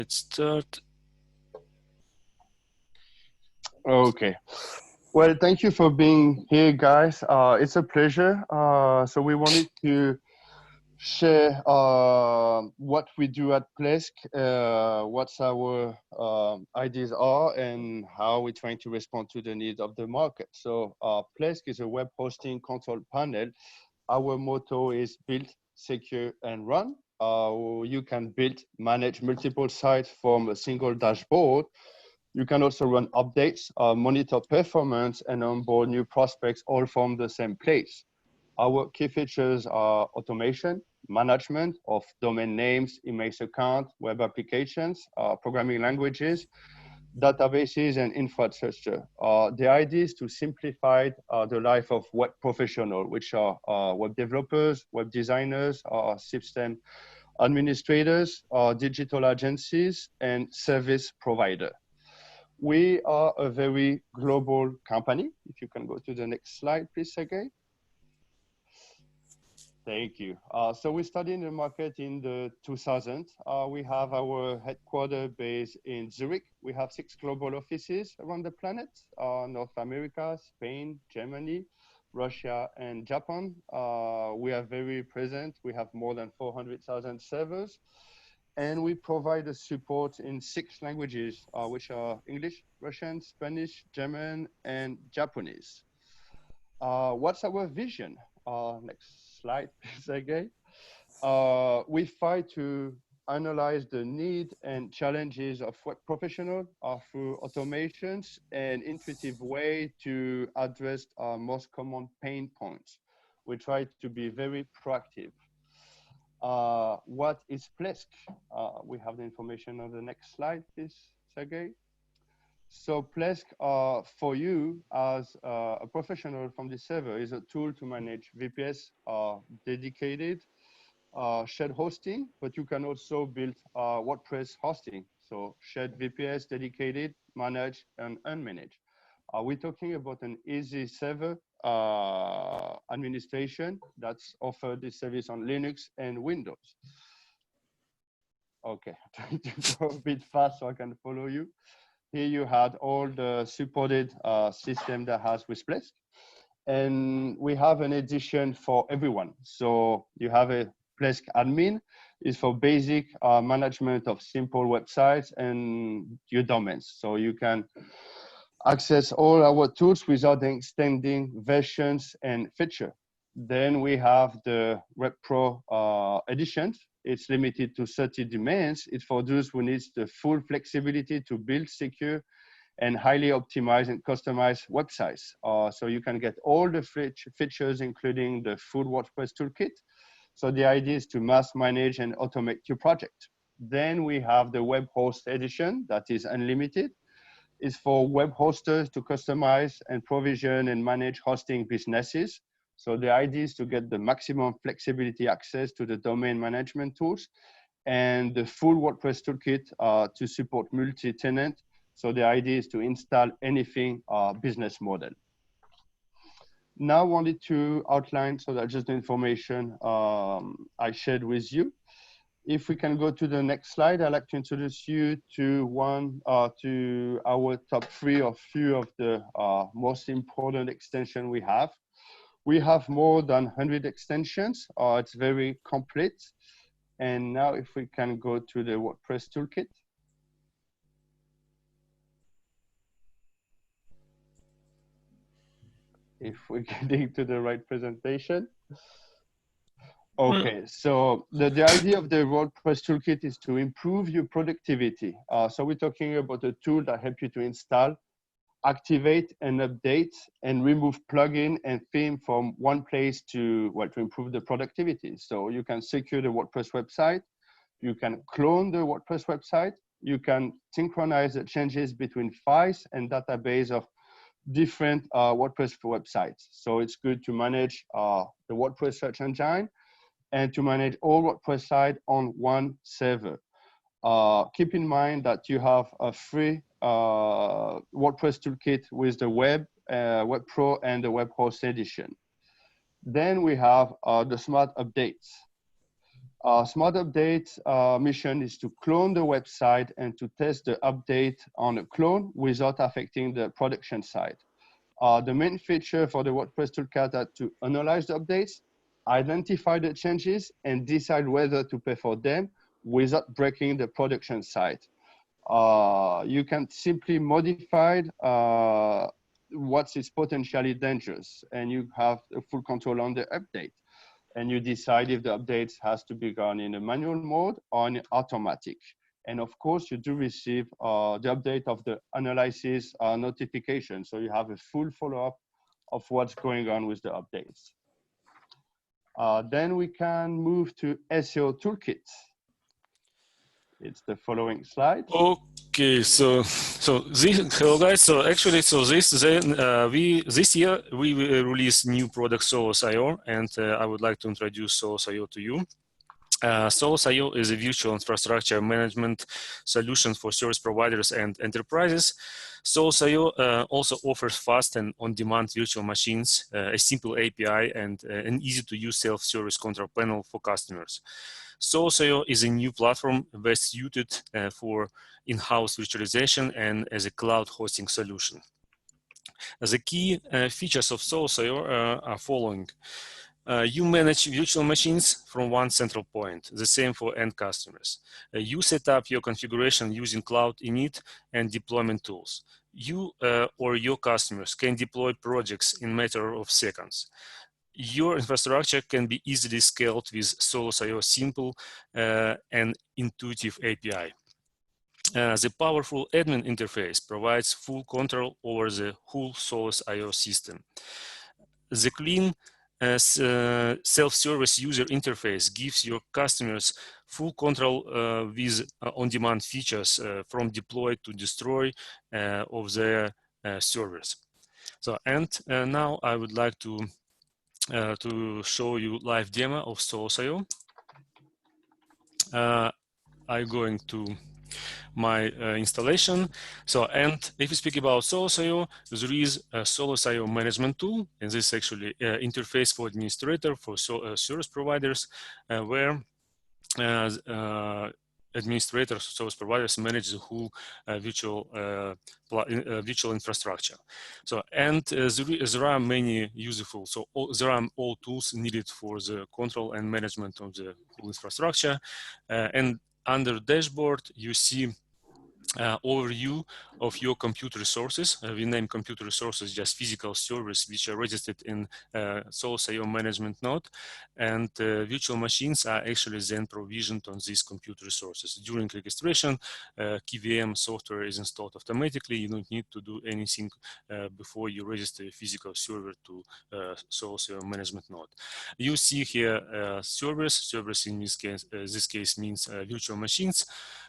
Let's start. Okay. Well, thank you for being here, guys. It's a pleasure. So we wanted to share what we do at Plesk, what's our ideas are, and how we're trying to respond to the needs of the market. So Plesk is a web hosting control panel. Our motto is build, secure, and run. You can build, manage multiple sites from a single dashboard. You can also run updates, monitor performance, and onboard new prospects all from the same place. Our key features are automation, management of domain names, email accounts, web applications, programming languages, databases, and infrastructure. The idea is to simplify the life of web professionals, which are web developers, web designers, system administrators, digital agencies, and service providers. We are a very global company. If you can go to the next slide, please, Sergey. Thank you. So we started in the market in the 2000s. We have our headquarters based in Zurich. We have 6 global offices around the planet, North America, Spain, Germany, Russia, and Japan. We are very present. We have more than 400,000 servers. And we provide the support in 6 languages, which are English, Russian, Spanish, German, and Japanese. What's our vision? Next slide, Sergey. We try to analyze the need and challenges of web professionals through automations and intuitive way to address our most common pain points. We try to be very proactive. What is Plesk? We have the information on the next slide, please, Sergey. So Plesk, for you as a professional from the server, is a tool to manage VPS, dedicated shared hosting, but you can also build WordPress hosting. So shared VPS, dedicated, managed, and unmanaged. We're talking about an easy server administration that's offered this service on Linux and Windows. Okay, trying to go a bit fast so I can follow you. Here you had all the supported system that has with Plesk. And we have an edition for everyone. So you have a Plesk admin is for basic management of simple websites and your domains. So you can access all our tools without extending versions and feature. Then we have the Web Pro edition. It's limited to 30 domains. It's for those who need the full flexibility to build secure and highly optimized and customized websites. So you can get all the features, including the full WordPress toolkit. So the idea is to mass manage and automate your project. Then we have the Web Host edition that is unlimited. It's for web hosters to customize and provision and manage hosting businesses. So the idea is to get the maximum flexibility access to the domain management tools and the full WordPress toolkit to support multi-tenant. So the idea is to install anything business model. Now I wanted to outline, so that's just the information I shared with you. If we can go to the next slide, I'd like to introduce you to to our top 3 or few of the most important extensions we have. We have more than 100 extensions. It's very complete. And now if we can go to the WordPress toolkit. If we're getting to the right presentation. Okay, so the idea of the WordPress toolkit is to improve your productivity. So we're talking about a tool that helps you to install, activate and update and remove plugin and theme from one place to improve the productivity. So you can secure the WordPress website, you can clone the WordPress website, you can synchronize the changes between files and database of different WordPress websites. So it's good to manage the WordPress search engine and to manage all WordPress sites on one server. Keep in mind that you have a free WordPress toolkit with the Web Pro and the Web Host edition. Then we have the smart updates. Our smart update mission is to clone the website and to test the update on a clone without affecting the production side. The main feature for the WordPress toolkit is to analyze the updates, identify the changes, and decide whether to pay for them without breaking the production side. You can simply modify what is potentially dangerous, and you have full control on the update. And you decide if the updates has to be done in a manual mode or in automatic. And of course, you do receive the update of the analysis notification. So you have a full follow-up of what's going on with the updates. Then we can move to SEO Toolkit. It's the following slide. Okay, so this, hello guys. So actually, so this year we will release new product Solus.io, and I would like to introduce Solus.io to you. Solus.io is a virtual infrastructure management solution for service providers and enterprises. Solus.io also offers fast and on-demand virtual machines, a simple API, and an easy-to-use self-service control panel for customers. Solus.io is a new platform best suited for in-house virtualization and as a cloud hosting solution. The key features of Solus.io are following. You manage virtual machines from one central point, the same for end customers. You set up your configuration using cloud init and deployment tools. You or your customers can deploy projects in a matter of seconds. Your infrastructure can be easily scaled with Solus.io simple and intuitive API. The powerful admin interface provides full control over the whole Solus.io system. The clean self-service user interface gives your customers full control with on-demand features from deploy to destroy of their servers. So, and now I would like to show you live demo of Solus.io. I'm going to my installation. So, and if you speak about Solus.io, there is a Solus.io management tool, and this is actually interface for administrator for service providers, where administrators, service providers manage the whole virtual infrastructure. So, and there are many useful, so there are all tools needed for the control and management of the whole infrastructure. And under dashboard, you see overview of your compute resources. We name compute resources just physical servers which are registered in Solus.io management node, and virtual machines are actually then provisioned on these compute resources. During registration, KVM software is installed automatically. You don't need to do anything before you register a physical server to Solus.io management node. You see here servers in this case means virtual machines,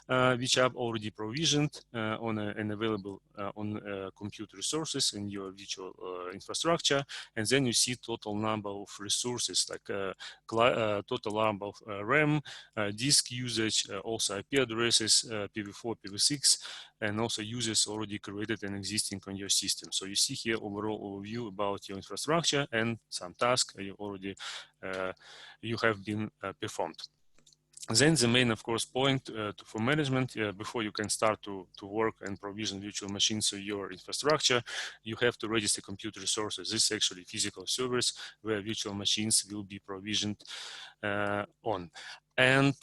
which are already provisioned on and available on compute resources in your virtual infrastructure. And then you see total number of resources, like total number of RAM, disk usage, also IP addresses, PV4, PV6, and also users already created and existing on your system. So you see here overall overview about your infrastructure and some tasks you already you have been performed. Then the main, of course, point for management, before you can start to work and provision virtual machines to your infrastructure, you have to register compute resources. This is actually physical servers where virtual machines will be provisioned on. And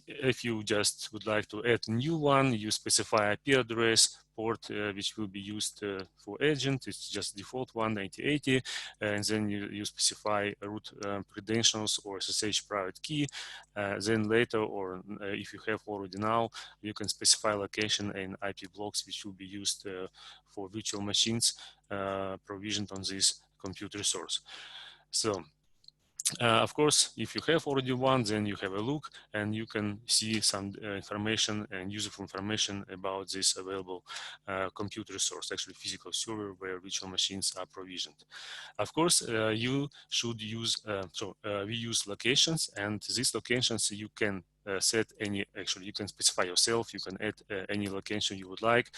if you just would like to add a new one, you specify IP address, port which will be used for agent. It's just default one, 8080, and then you specify root credentials or SSH private key. Then later, or if you have already now, you can specify location and IP blocks which will be used for virtual machines provisioned on this compute resource. So, of course, if you have already one, then you have a look and you can see some information and useful information about this available compute resource, actually physical server where virtual machines are provisioned. Of course, you should use, we use locations, and these locations you can set any, actually you can specify yourself, you can add any location you would like.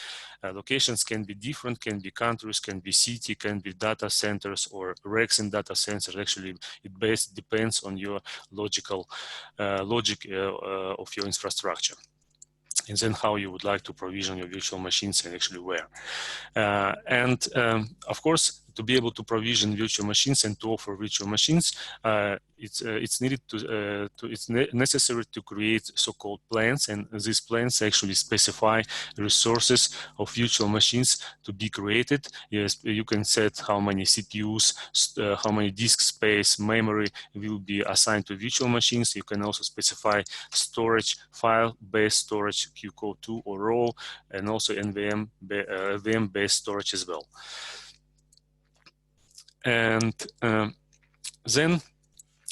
Locations can be different, can be countries, can be city, can be data centers or racks in data centers. Actually, it based depends on your logic of your infrastructure, and then how you would like to provision your virtual machines and actually where. Of course, to be able to provision virtual machines and to offer virtual machines, it's necessary to create so-called plans, and these plans actually specify resources of virtual machines to be created. Yes, you can set how many CPUs, how many disk space, memory will be assigned to virtual machines. You can also specify storage, file-based storage, QCOW2 or RAW, and also NVM-based storage as well. And then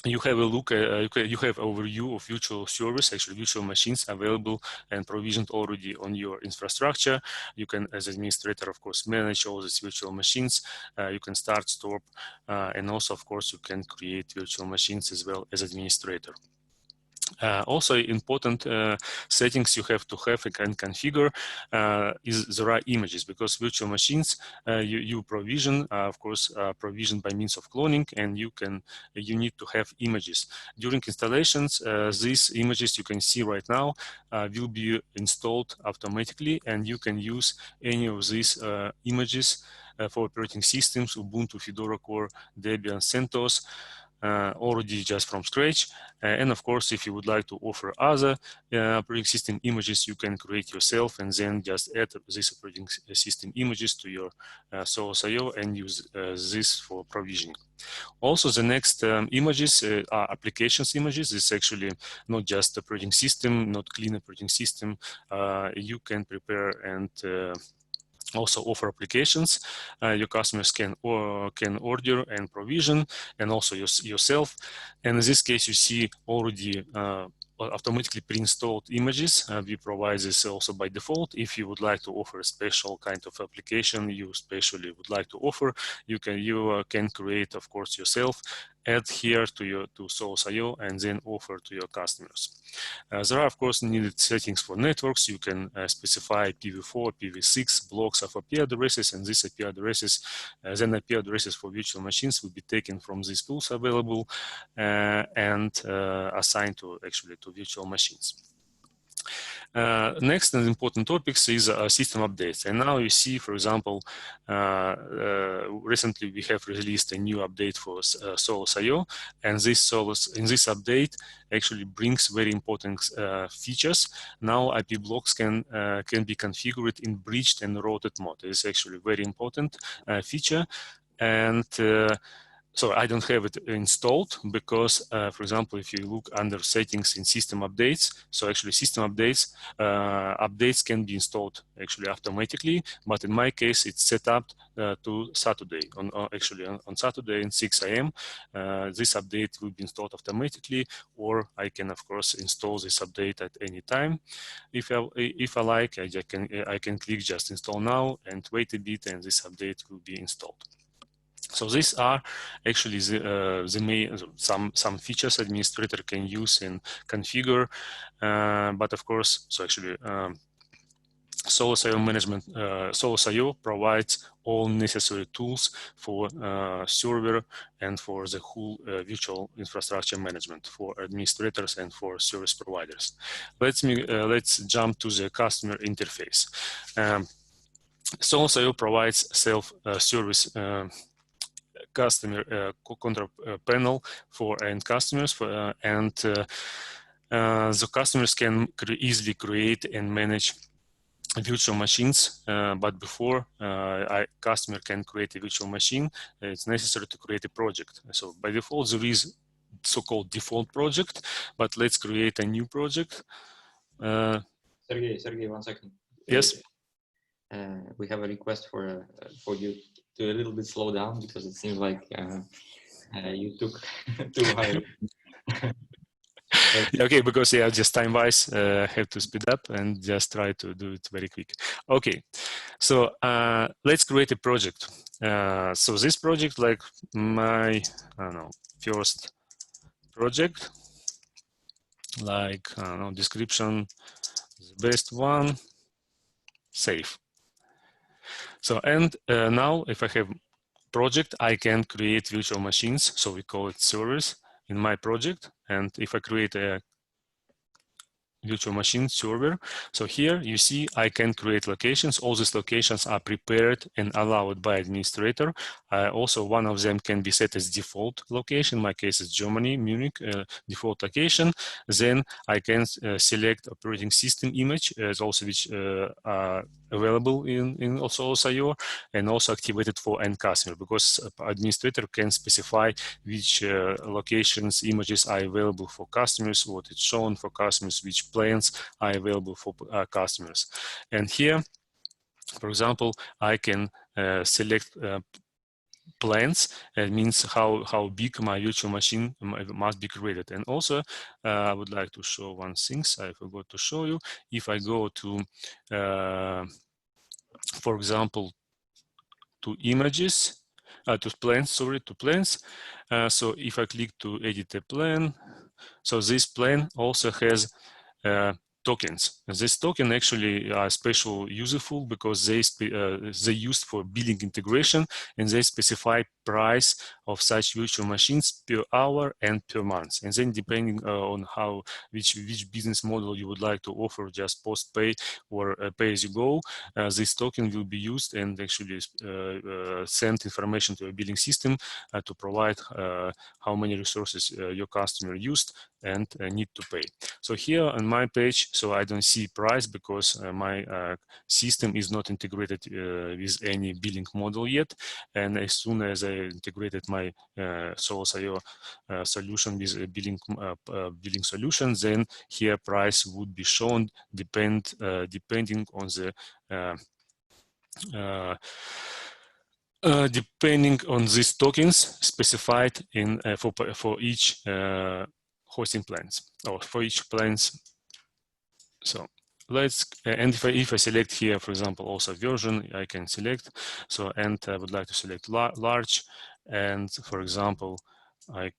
you have a look at, you have overview of virtual servers, actually virtual machines available and provisioned already on your infrastructure. You can, as administrator, of course, manage all these virtual machines. You can start, stop, and also, of course, you can create virtual machines as well as administrator. Also important settings you have to have and configure is there are images, because virtual machines you provision, of course, provisioned by means of cloning, and you need to have images. During installations, these images you can see right now will be installed automatically, and you can use any of these images for operating systems, Ubuntu, Fedora Core, Debian, CentOS, already just from scratch. And of course, if you would like to offer other operating system images, you can create yourself and then just add these operating system images to your Solus.io and use this for provisioning. Also, the next images are applications images. It's actually not just operating system, not clean operating system. You can prepare and also offer applications your customers can order and provision, and also yourself. And in this case, you see already automatically pre-installed images. We provide this also by default. If you would like to offer a special kind of application you especially would like to offer, you can create, of course, yourself, add here to Solus.io, and then offer to your customers. There are, of course, needed settings for networks. You can specify IPv4, IPv6 blocks of IP addresses, and these IP addresses, then IP addresses for virtual machines will be taken from these tools available and assigned to virtual machines. Next and important topics is system updates. And now you see, for example, recently we have released a new update for Solus.io, and this update actually brings very important features. Now IP blocks can be configured in breached and routed mode. It is actually a very important feature. And so I don't have it installed because, for example, if you look under settings in system updates, so actually system updates can be installed actually automatically, but in my case, it's set up to Saturday. On Saturday at 6 a.m., this update will be installed automatically, or I can, of course, install this update at any time. If I like, I can click just install now and wait a bit, and this update will be installed. So these are actually the main some features administrator can use and configure, but of course, so actually Solus.io management, Solus.io provides all necessary tools for server and for the whole virtual infrastructure management for administrators and for service providers. Let's jump to the customer interface. Solus.io provides self-service customer control panel for end customers, and the customers can easily create and manage virtual machines, but before a customer can create a virtual machine, it's necessary to create a project. So by default, there is so-called default project, but let's create a new project. Sergey, 1 second. Yes. We have a request for you to a little bit slow down, because it seems like you took too high. Okay, because just time-wise, have to speed up and just try to do it very quick. Okay, so let's create a project. So this project, like my, first project. like I don't know, description, the best one, save. So, and now if I have project, I can create virtual machines. So we call it servers in my project. And if I create a virtual machine server. So here you see I can create locations. All these locations are prepared and allowed by administrator. Also, one of them can be set as default location. In my case, it's Germany, Munich, default location. Then I can select operating system image as also which are available in SolSIO and also activated for end customer, because administrator can specify which locations images are available for customers, what is shown for customers, which plans are available for customers. And here, for example, I can select plans. It means how big my virtual machine must be created. And also, I would like to show one thing I forgot to show you. If I go to, for example, to images, to plans, sorry, to plans. So if I click to edit a plan, so this plan also has tokens. This token actually are special useful because they used for billing integration, and they specify price of such virtual machines per hour and per month. And then depending on which business model you would like to offer, just post pay or pay as you go, this token will be used and actually send information to a billing system to provide how many resources your customer used and need to pay. So here on my page, so I don't see price because my system is not integrated with any billing model yet. And as soon as I integrated my SolSIO solution with a billing solution, then here price would be shown depending on the depending on these tokens specified in for each hosting plans or for each plans. So let's, and if I select here, for example, also version, I can select. So, and I would like to select large, and for example, I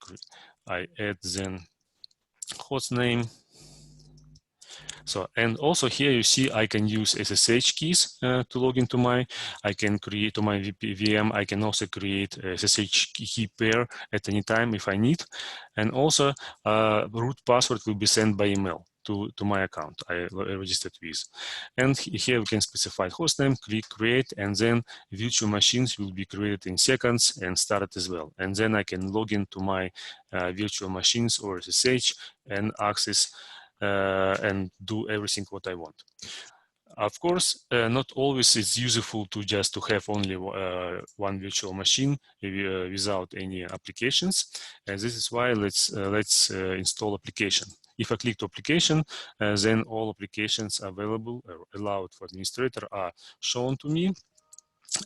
add then host name. So, and also here you see I can use SSH keys to log into I can create to my VM, I can also create a SSH key pair at any time if I need. And also root password will be sent by email to my account I registered with. And here we can specify hostname, click create, and then virtual machines will be created in seconds and started as well. And then I can log into my virtual machines or SSH and access and do everything what I want. Of course, not always it's useful to just to have only one virtual machine without any applications. And this is why let's install application. If I click to application, then all applications available or allowed for administrator are shown to me.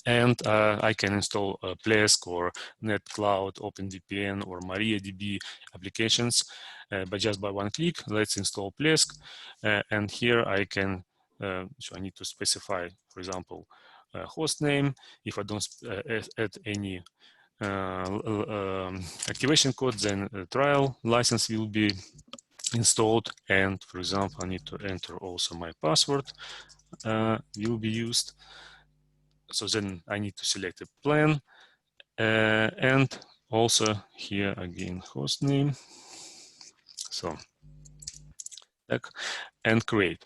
And I can install Plesk or NetCloud, OpenVPN, or MariaDB applications just by one click. Let's install Plesk. And here I can, so I need to specify, for example, host name. If I don't add any activation code, then a trial license will be installed. And for example, I need to enter also my password will be used. So then I need to select a plan and also here again host name. So and create.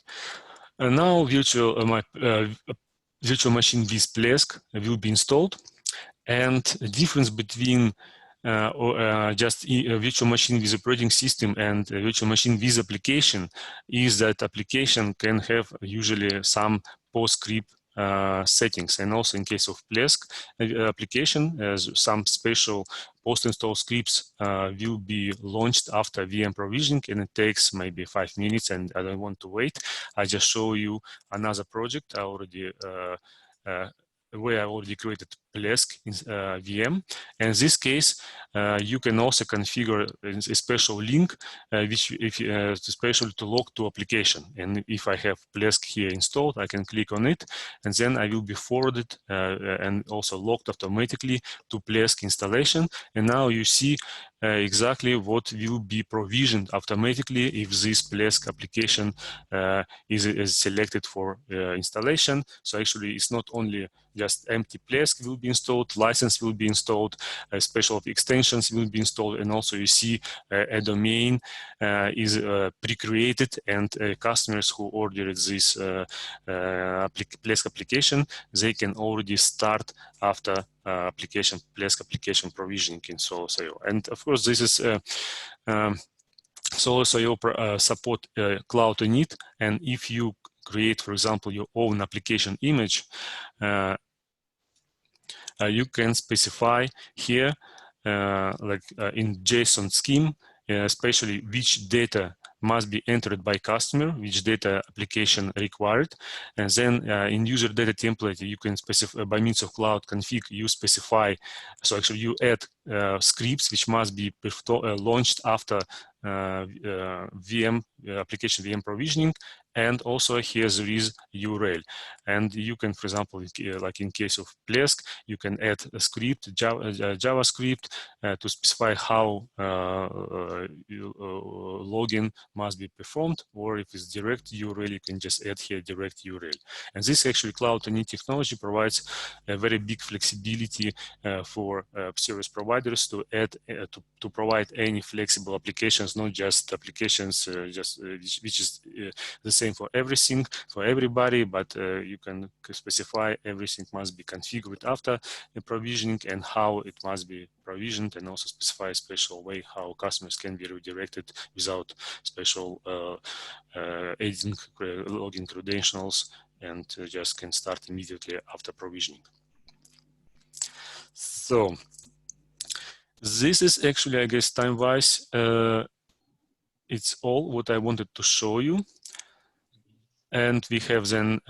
And now my virtual machine with Plesk will be installed. And the difference between just a virtual machine with operating system and a virtual machine with application is that application can have usually some PostScript settings, and also in case of Plesk application, some special post-install scripts will be launched after VM provisioning, and it takes maybe 5 minutes, and I don't want to wait. I just show you another project I already where I already created Plesk in VM. And in this case, you can also configure a special link, which special to log to application. And if I have Plesk here installed, I can click on it, and then I will be forwarded and also logged automatically to Plesk installation. And now you see exactly what will be provisioned automatically if this Plesk application is selected for installation. So actually, it's not only just empty Plesk will be installed, license will be installed, special extensions will be installed, and also you see a domain is pre-created, and customers who ordered this Plesk application, they can already start after Plesk application provisioning in SolSIO. And of course, this is SolSIO support cloud init, and if you create, for example, your own application image, you can specify here, in JSON scheme, especially which data must be entered by customer, which data application required. And then in user data template, you can specify by means of cloud config, you specify, so actually you add scripts which must be launched after application VM provisioning. And also here there is URL. And you can, for example, like in case of Plesk, you can add a script, JavaScript, to specify how login must be performed, or if it's direct URL, you can just add here direct URL. And this actually cloud init technology provides a very big flexibility for service providers to add to provide any flexible applications, not just applications which is the same for everything, for everybody, but you can specify everything must be configured after the provisioning and how it must be provisioned, and also specify a special way how customers can be redirected without special adding login credentials, and just can start immediately after provisioning. So this is actually, I guess, time-wise, it's all what I wanted to show you. And we have then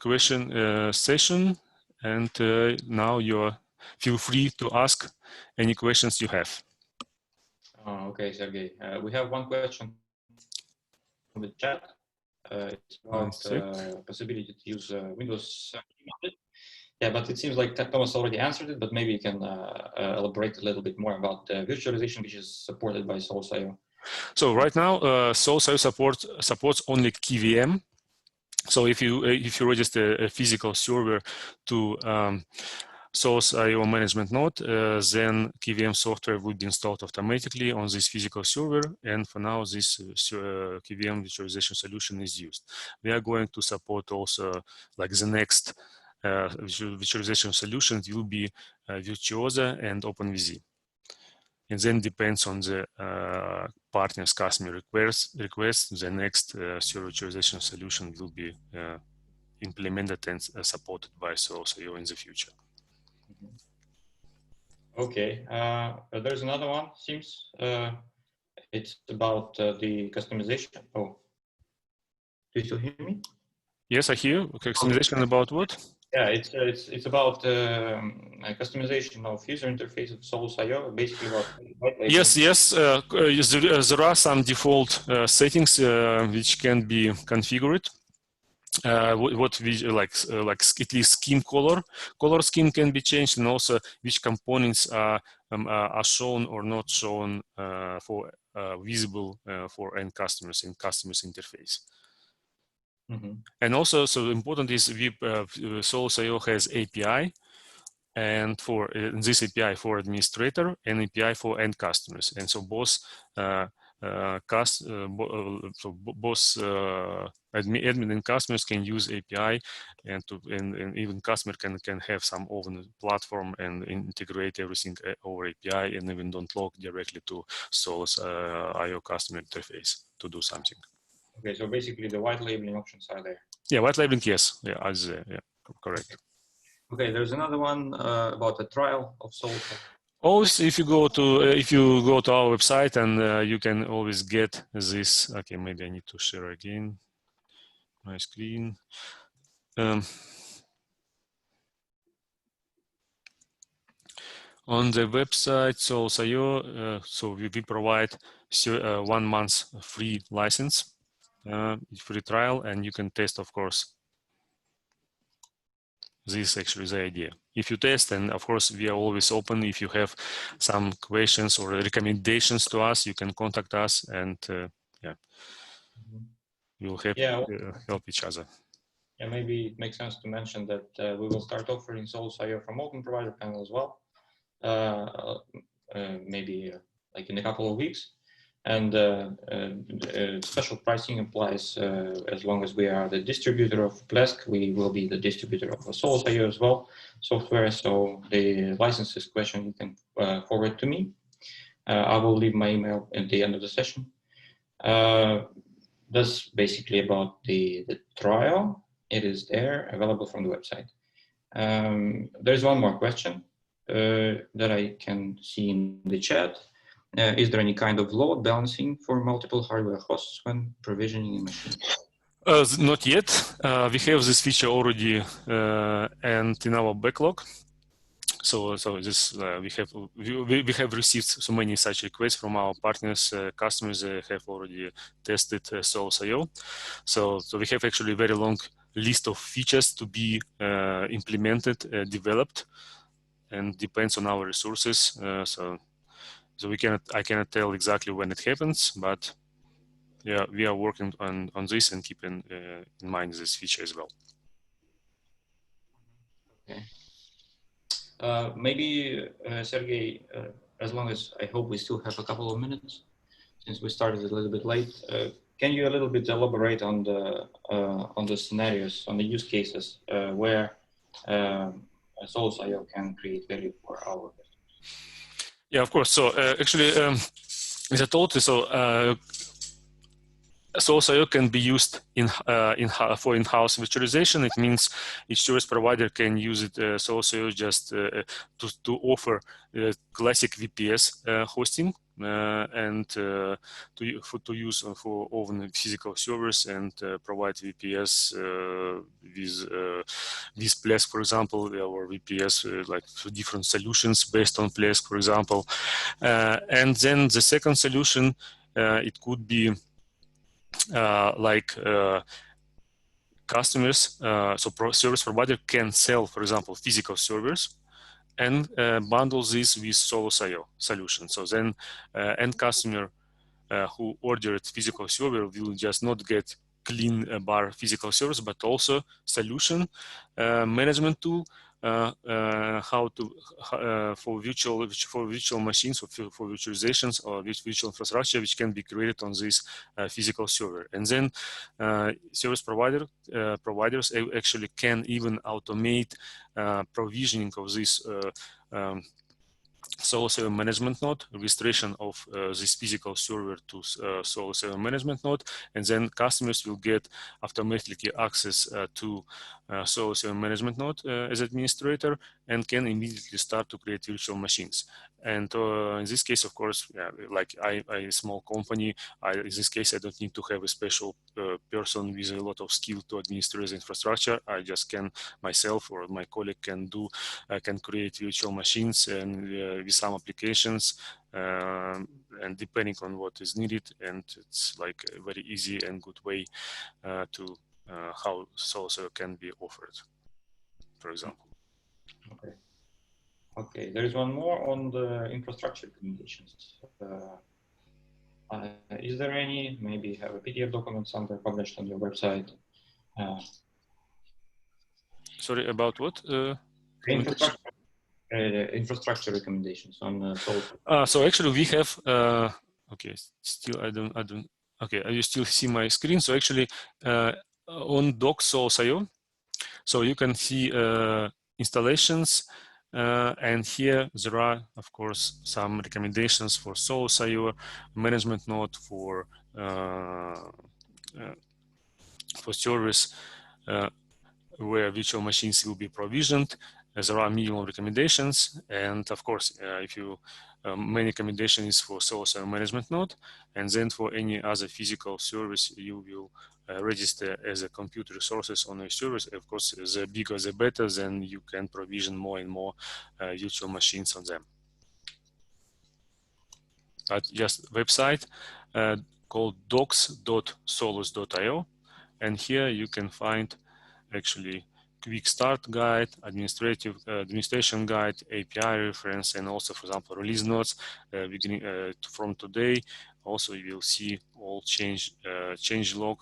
question session, and now you feel free to ask any questions you have. Okay, Sergey. We have one question from the chat. It's about possibility to use Windows. Yeah, but it seems like Thomas already answered it, but maybe you can elaborate a little bit more about the virtualization which is supported by SolSIO. So right now, SolSIO supports only KVM. So if you register a physical server to SolSIO management node, then KVM software would be installed automatically on this physical server. And for now, this KVM virtualization solution is used. We are going to support also, like the next virtualization solutions will be Virtuosa and OpenVZ. And then depends on the partner's customer requests, the next server virtualization solution will be implemented and supported by SolSIO in the future. Okay, there's another one, seems. It's about the customization. Oh, do you still hear me? Yes, I hear. Okay, customization about what? Yeah, it's about customization of user interface of SolSIO, basically about. Yes, there are some default settings which can be configured. What we like at least scheme color scheme can be changed, and also which components are shown or not shown for visible for end customers in customers interface. And also, so important is SolSIO has API, and for this API for administrator and API for end customers, and so both admin and customers can use API, and even customer can have some open platform and integrate everything over API, and even don't log directly to SolSIO customer interface to do something. Okay, so basically the white labeling options are there. Yeah, white labeling, yes, yeah, correct. Okay, there's another one about a trial of SolSIO. Also, if you go to our website, and you can always get this. Okay, maybe I need to share again my screen. On the website SolSIO, so we provide 1 month free license, free trial, and you can test, of course, this is actually the idea. If you test, and of course we are always open. If you have some questions or recommendations to us, you can contact us, and yeah, we'll help help each other. Yeah, maybe it makes sense to mention that we will start offering SelfService from Openprovider panel as well. Maybe like in a couple of weeks. And special pricing applies as long as we are the distributor of Plesk. We will be the distributor of SelfService as well software. So the licenses question you can forward to me. I will leave my email at the end of the session. That's basically about the trial. It is there, available from the website. There's one more question that I can see in the chat. Is there any kind of load balancing for multiple hardware hosts when provisioning a machine? Not yet. We have this feature already and in our backlog. So this we have received so many such requests from our partners, customers have already tested SelfService. So we have actually a very long list of features to be implemented, developed, and depends on our resources. So I cannot tell exactly when it happens, but yeah, we are working on this and keeping in mind this feature as well. Okay. Maybe Sergey, as long as I hope we still have a couple of minutes, since we started a little bit late, can you a little bit elaborate on the scenarios, on the use cases where SelfService can create value for our customers? Yeah, of course. So actually, as I told you, SelfService can be used for in-house virtualization. It means each service provider can use it SelfService just to offer classic VPS hosting and to use for own physical servers and provide VPS with Plesk, for example, or VPS like different solutions based on Plesk, for example. And then the second solution, it could be customers, service provider can sell, for example, physical servers and bundle this with SelfService solution. So then end customer who ordered physical server will just not get clean bar physical servers, but also solution management tool for virtual machines, for virtualizations or virtual infrastructure, which can be created on this physical server. And then service providers actually can even automate provisioning of this SelfService management node, registration of this physical server to SelfService management node, and then customers will get automatically access to SelfService management node as administrator and can immediately start to create virtual machines. And in this case, of course, yeah, like I a small company, in this case, I don't need to have a special person with a lot of skill to administer the infrastructure. I just can myself or my colleague can create virtual machines and with some applications and depending on what is needed. And it's like a very easy and good way to how SelfService can be offered, for example. Okay. Okay, there is one more on the infrastructure recommendations. Is there any, maybe have a PDF document somewhere published on your website? Sorry, about what? Infrastructure recommendations on SelfService. So actually we have, okay, still I don't, okay, you still see my screen. So actually on docs.io, so you can see installations, and here there are, of course, some recommendations for SelfService management node for service where virtual machines will be provisioned. There are minimum recommendations, and of course, if you main recommendation is for SelfService management node, and then for any other physical service, you will register as a computer resources on your service. Of course, the bigger the better, then you can provision more and more virtual machines on them. But just website called docs.solus.io, and here you can find actually quick start guide, administration guide, API reference, and also, for example, release notes. Beginning from today, also you will see all change log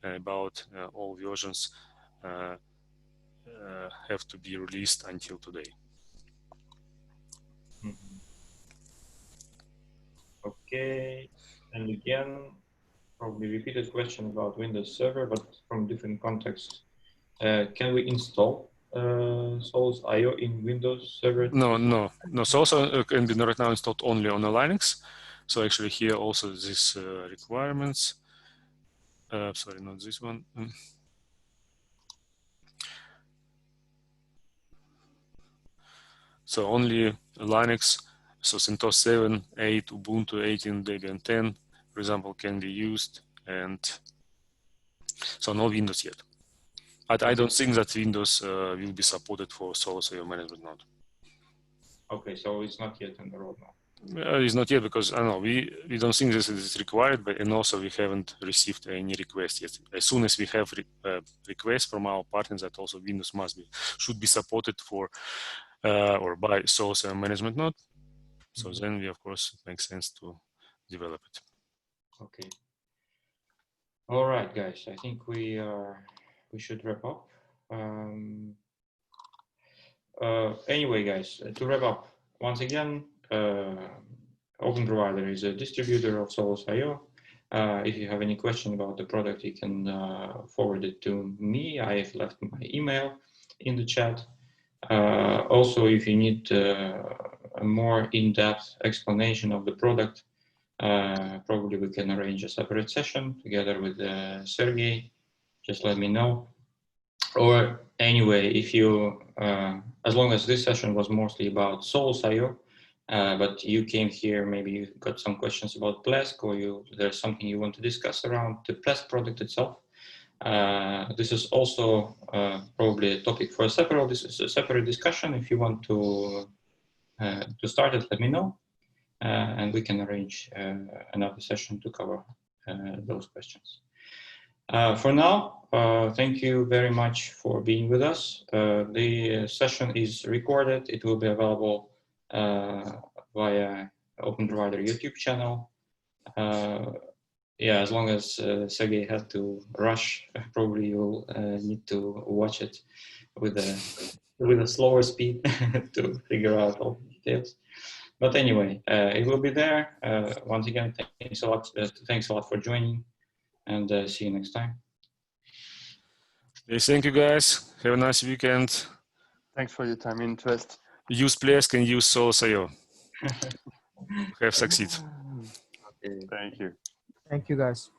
about all versions have to be released until today. Okay, and again, probably repeated question about Windows Server, but from different contexts. Can we install Solus.io in Windows Server? No. Solus can be right now installed only on a Linux. So actually here also these requirements. Sorry, not this one. So only Linux, so CentOS 7, 8, Ubuntu 18, Debian 10, for example, can be used, and so no Windows yet. But I don't think that Windows will be supported for Solus.io management node. Okay, so it's not yet on the roadmap. It's not yet because I don't know, we don't think this is required, but and also we haven't received any request yet. As soon as we have requests from our partners that also Windows should be supported for or by Solus.io management node, so then we of course it makes sense to develop it. Okay. All right, guys. I think we should wrap up. Anyway, guys, to wrap up, once again, Openprovider is a distributor of Solus.io. If you have any question about the product, you can forward it to me. I have left my email in the chat. Also, if you need a more in-depth explanation of the product, probably we can arrange a separate session together with Sergey. Just let me know. Or anyway, if you, as long as this session was mostly about Solus.io, but you came here, maybe you got some questions about Plesk, or there's something you want to discuss around the Plesk product itself. This is also probably a topic for a separate discussion. If you want to start it, let me know, and we can arrange another session to cover those questions. For now, thank you very much for being with us. The session is recorded. It will be available via Openprovider YouTube channel. Yeah, as long as Sergey had to rush, probably you'll need to watch it with a slower speed to figure out all the details. But anyway, it will be there. Once again, thanks a lot for joining, and see you next time. Yes, thank you guys. Have a nice weekend. Thanks for your time and interest. Use Plesk and use Solus.io. Have succeed. Okay. Thank you. Thank you, guys.